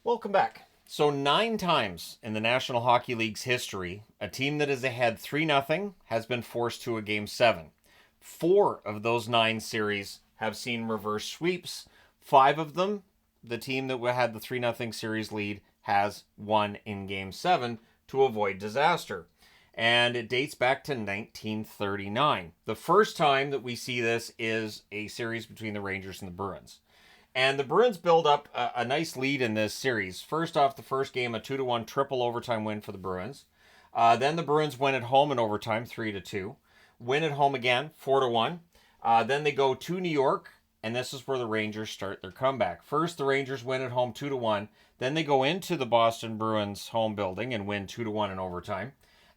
Welcome back. So 9 times in the National Hockey League's history, a team that is ahead 3-0 has been forced to a Game 7. 4 of those 9 series have seen reverse sweeps. 5 of them, the team that had the 3-0 series lead has won in Game 7 to avoid disaster. And it dates back to 1939. The first time that we see this is a series between the Rangers and the Bruins. And the Bruins build up a nice lead in this series. First off, the first game, a 2-1 triple overtime win for the Bruins. Then the Bruins win at home in overtime, 3-2. Win at home again, 4-1. Then they go to New York, and this is where the Rangers start their comeback. First, the Rangers win at home 2-1. Then they go into the Boston Bruins home building and win 2-1 in overtime.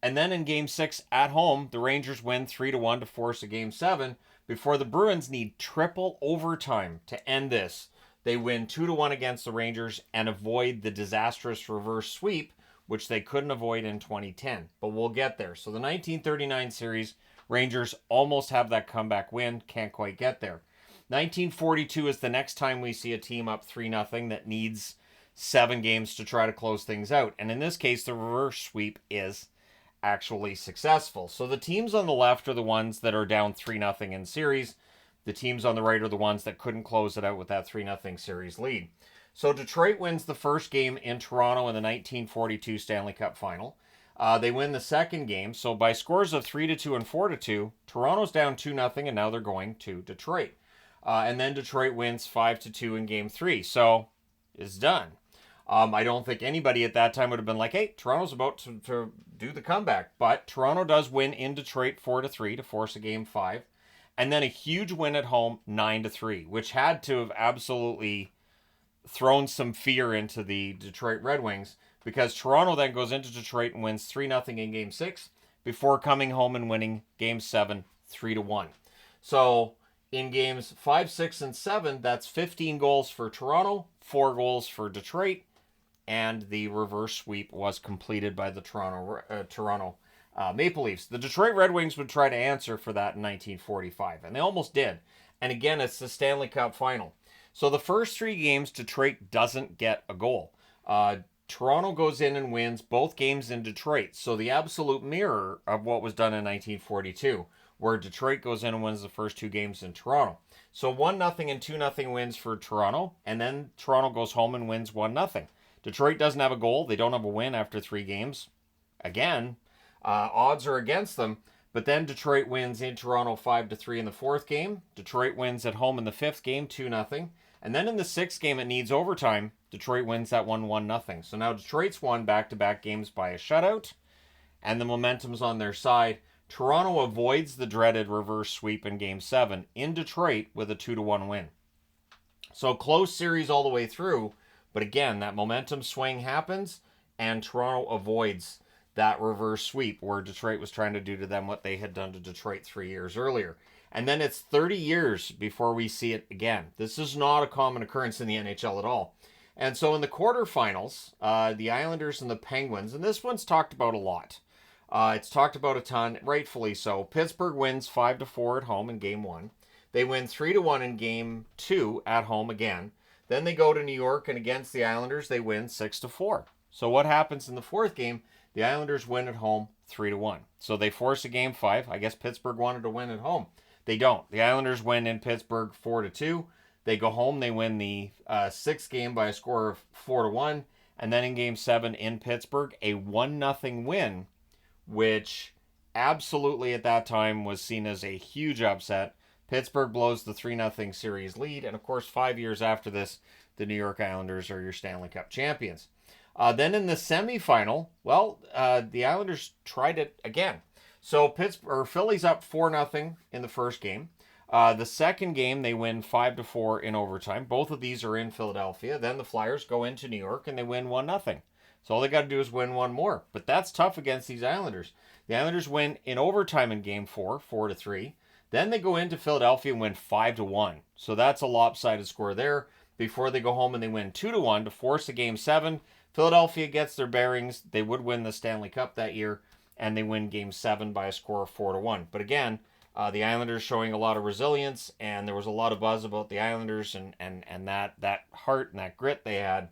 And then in Game 6 at home, the Rangers win 3-1 to force a Game 7 before the Bruins need triple overtime to end this. They win 2-1 against the Rangers and avoid the disastrous reverse sweep, which they couldn't avoid in 2010. But we'll get there. So the 1939 series, Rangers almost have that comeback win, can't quite get there. 1942 is the next time we see a team up 3-0 that needs 7 games to try to close things out. And in this case, the reverse sweep is actually successful. So the teams on the left are the ones that are down 3-0 in series. The teams on the right are the ones that couldn't close it out with that 3-0 series lead. So Detroit wins the first game in Toronto in the 1942 Stanley Cup Final. They win the second game. So by scores of 3-2 and 4-2, Toronto's down 2-0, and now they're going to Detroit. And then Detroit wins 5-2 in Game 3. So it's done. I don't think anybody at that time would have been like, hey, Toronto's about to do the comeback. But Toronto does win in Detroit 4-3 to force a Game 5. And then a huge win at home 9-3, which had to have absolutely thrown some fear into the Detroit Red Wings, because Toronto then goes into Detroit and wins 3-0 in Game 6 before coming home and winning Game 7 3-1. So in Games 5, 6, and 7, that's 15 goals for Toronto, 4 goals for Detroit, and the reverse sweep was completed by the Toronto Maple Leafs. The Detroit Red Wings would try to answer for that in 1945, and they almost did. And again, it's the Stanley Cup Final. So the first 3 games, Detroit doesn't get a goal. Toronto goes in and wins both games in Detroit. So the absolute mirror of what was done in 1942, where Detroit goes in and wins the first 2 games in Toronto. So 1-0 and 2-0 wins for Toronto, and then Toronto goes home and wins 1-0. Detroit doesn't have a goal. They don't have a win after 3 games. Again, odds are against them. But then Detroit wins in Toronto 5-3 in the 4th game. Detroit wins at home in the 5th game 2-0. And then in the 6th game, it needs overtime. Detroit wins that one 1-0. So now Detroit's won back-to-back games by a shutout, and the momentum's on their side. Toronto avoids the dreaded reverse sweep in Game 7 in Detroit with a 2-1 win. So close series all the way through, but again, that momentum swing happens, and Toronto avoids that reverse sweep where Detroit was trying to do to them what they had done to Detroit 3 years earlier. And then it's 30 years before we see it again. This is not a common occurrence in the NHL at all. And so in the quarterfinals, the Islanders and the Penguins, and this one's talked about a lot. It's talked about a ton, rightfully so. Pittsburgh wins 5-4 at home in Game 1. They win 3-1 in Game 2 at home again. Then they go to New York, and against the Islanders, they win 6-4. So what happens in the 4th game? The Islanders win at home 3-1. So they force a Game 5. I guess Pittsburgh wanted to win at home. They don't. The Islanders win in Pittsburgh 4-2. They go home. They win the 6th game by a score of 4-1. And then in Game 7 in Pittsburgh, a 1-0 win, which absolutely at that time was seen as a huge upset. Pittsburgh blows the 3-0 series lead. And of course, 5 years after this, the New York Islanders are your Stanley Cup champions. Then in the semifinal, the Islanders tried it again. So Philly's up 4-0 in the first game. The second game, they win 5-4 in overtime. Both of these are in Philadelphia. Then the Flyers go into New York and they win 1-0. So all they got to do is win one more. But that's tough against these Islanders. The Islanders win in overtime in Game 4, 4-3. Then they go into Philadelphia and win 5-1. So that's a lopsided score there. Before they go home and they win 2-1 to force a Game 7. Philadelphia gets their bearings. They would win the Stanley Cup that year, and they win Game 7 by a score of 4-1. But again, the Islanders showing a lot of resilience, and there was a lot of buzz about the Islanders and that heart and that grit they had.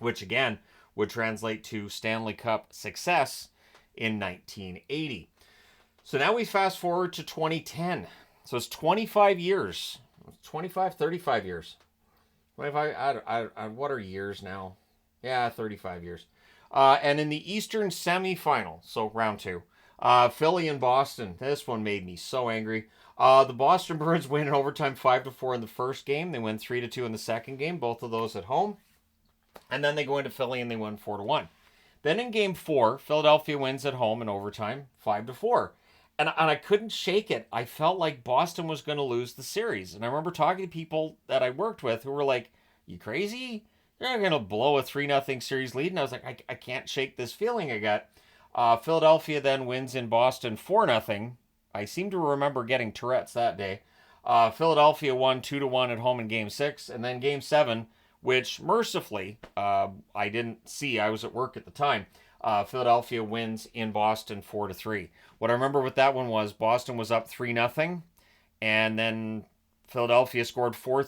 which again would translate to Stanley Cup success in 1980. So now we fast forward to 2010. So it's 25 years. 25, 35 years. 25, what are years now? Yeah, 35 years. And in the Eastern semifinal, so round 2, Philly and Boston. This one made me so angry. The Boston Bruins win in overtime 5-4 in the first game. They win 3-2 in the second game, both of those at home. And then they go into Philly and they win 4-1. Then in game 4, Philadelphia wins at home in overtime 5-4. And I couldn't shake it. I felt like Boston was going to lose the series. And I remember talking to people that I worked with who were like, you crazy? You're not going to blow a 3-0 series lead. And I was like, I can't shake this feeling I got. Philadelphia then wins in Boston 4-0. I seem to remember getting Tourette's that day. Philadelphia won 2-1 at home in game 6. And then game 7, which mercifully I didn't see. I was at work at the time. Philadelphia wins in Boston 4-3. What I remember with that one was Boston was up 3-0, and then Philadelphia scored four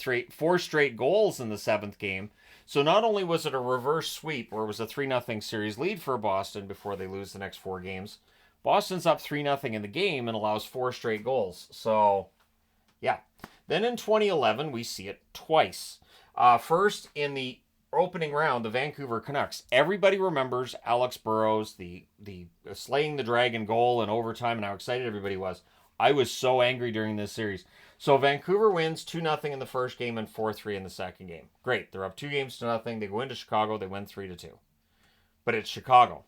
straight goals in the 7th game. So not only was it a reverse sweep where it was a 3-0 series lead for Boston before they lose the next 4 games, Boston's up 3-0 in the game and allows 4 straight goals. So, yeah. Then in 2011, we see it twice. First, in the opening round, the Vancouver Canucks. Everybody remembers Alex Burrows, the slaying the dragon goal in overtime, and how excited everybody was. I was so angry during this series. So Vancouver wins 2-0 in the first game and 4-3 in the second game. Great. They're up 2-0. They go into Chicago. They win 3-2. But it's Chicago.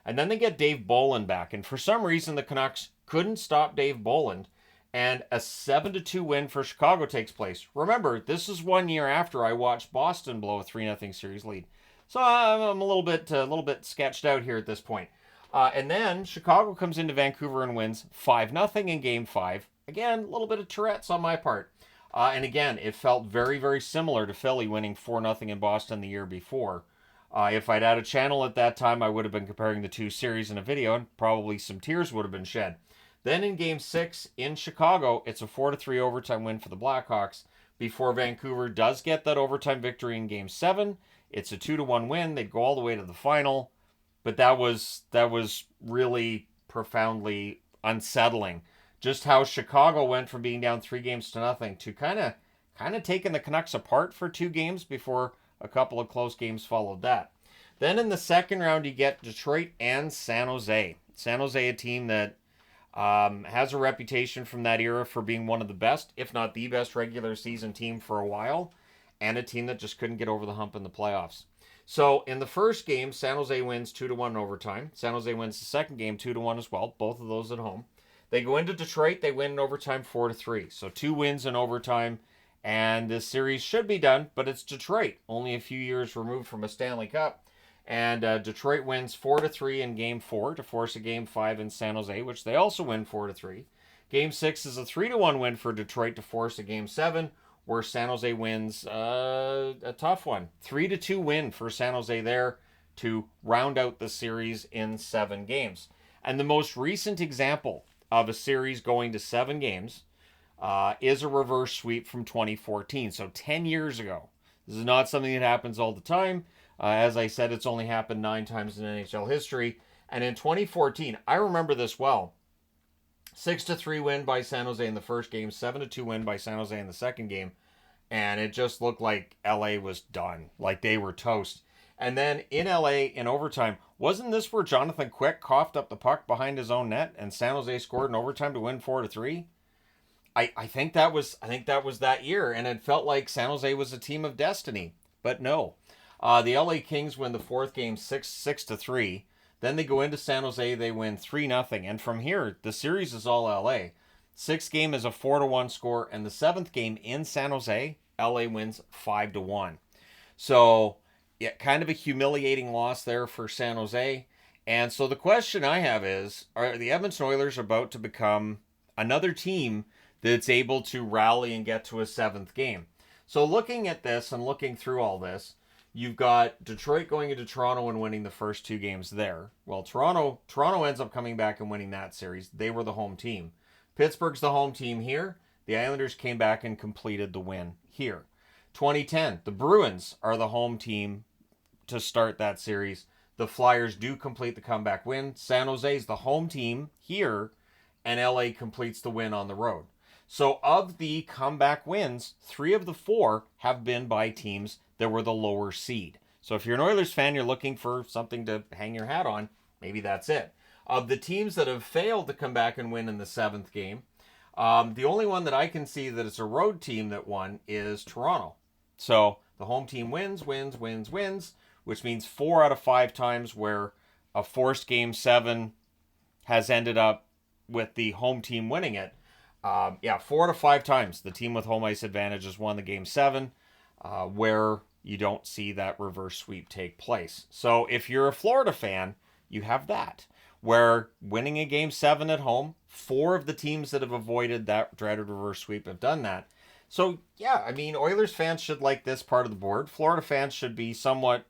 And then they get Dave Bolland back. And for some reason, the Canucks couldn't stop Dave Bolland. And a 7-2 win for Chicago takes place. Remember, this is 1 year after I watched Boston blow a 3-0 series lead. So I'm a little bit sketched out here at this point. And then Chicago comes into Vancouver and wins 5-0 in Game 5. Again, a little bit of Tourette's on my part. And again, it felt very, very similar to Philly winning 4-0 in Boston the year before. If I'd had a channel at that time, I would have been comparing the two series in a video, and probably some tears would have been shed. Then in Game 6 in Chicago, it's a 4-3 overtime win for the Blackhawks before Vancouver does get that overtime victory in Game 7. It's a 2-1 win. They go all the way to the final. But that was really profoundly unsettling. Just how Chicago went from being down 3-0 to kind of taking the Canucks apart for 2 games before a couple of close games followed that. Then in the second round, you get Detroit and San Jose. San Jose, a team that has a reputation from that era for being one of the best, if not the best regular season team for a while, and a team that just couldn't get over the hump in the playoffs. So in the first game, San Jose wins 2-1 in overtime. San Jose wins the second game 2-1 as well, both of those at home. They go into Detroit, they win in overtime 4-3. So 2 wins in overtime, and this series should be done, but it's Detroit, only a few years removed from a Stanley Cup. And Detroit wins 4-3 in Game 4 to force a Game 5 in San Jose, which they also win 4-3. Game 6 is a 3-1 win for Detroit to force a Game 7, where San Jose wins a tough one. 3-2 win for San Jose there to round out the series in 7 games. And the most recent example of a series going to 7 games is a reverse sweep from 2014, so 10 years ago. This is not something that happens all the time. As I said, it's only happened 9 times in NHL history. And in 2014, I remember this well. 6-3 win by San Jose in the first game, 7-2 win by San Jose in the second game. And it just looked like LA was done. Like they were toast. And then in LA in overtime, wasn't this where Jonathan Quick coughed up the puck behind his own net and San Jose scored in overtime to win 4-3? I think that was that year, and it felt like San Jose was a team of destiny. But no. The LA Kings win the 4th game 6-3. Then they go into San Jose, they win 3-0. And from here, the series is all LA. 6th game is a 4-1 score, and the 7th game in San Jose, LA wins 5-1. So, yeah, kind of a humiliating loss there for San Jose. And so the question I have is, are the Edmonton Oilers about to become another team that's able to rally and get to a 7th game? So looking at this and looking through all this, you've got Detroit going into Toronto and winning the first 2 games there. Well, Toronto ends up coming back and winning that series. They were the home team. Pittsburgh's the home team here. The Islanders came back and completed the win here. 2010, the Bruins are the home team to start that series. The Flyers do complete the comeback win. San Jose is the home team here, and LA completes the win on the road. So of the comeback wins, 3 of the 4 have been by teams that were the lower seed. So if you're an Oilers fan, you're looking for something to hang your hat on, maybe that's it. Of the teams that have failed to come back and win in the 7th game, the only one that I can see that it's a road team that won is Toronto. So the home team wins, which means 4 out of 5 times where a forced game 7 has ended up with the home team winning it. 4 out of 5 times the team with home ice advantage has won the game 7, where you don't see that reverse sweep take place. So if you're a Florida fan, you have that, where winning a game 7 at home, 4 of the teams that have avoided that dreaded reverse sweep have done that. So yeah, I mean, Oilers fans should like this part of the board. Florida fans should be somewhat,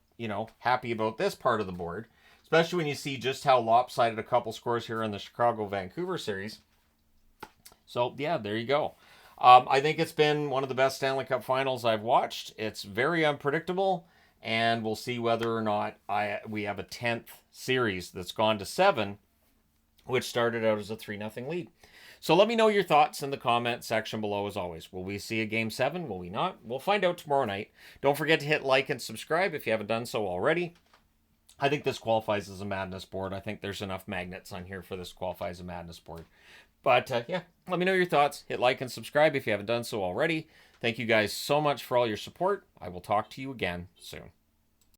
happy about this part of the board, especially when you see just how lopsided a couple scores here in the Chicago-Vancouver series. So yeah, there you go. I think it's been one of the best Stanley Cup finals I've watched. It's very unpredictable, and we'll see whether or not we have a 10th series that's gone to 7, which started out as a 3-0 lead. So let me know your thoughts in the comment section below as always. Will we see a game 7? Will we not? We'll find out tomorrow night. Don't forget to hit like and subscribe if you haven't done so already. I think this qualifies as a madness board. I think there's enough magnets on here for this to qualify as a madness board. But let me know your thoughts. Hit like and subscribe if you haven't done so already. Thank you guys so much for all your support. I will talk to you again soon.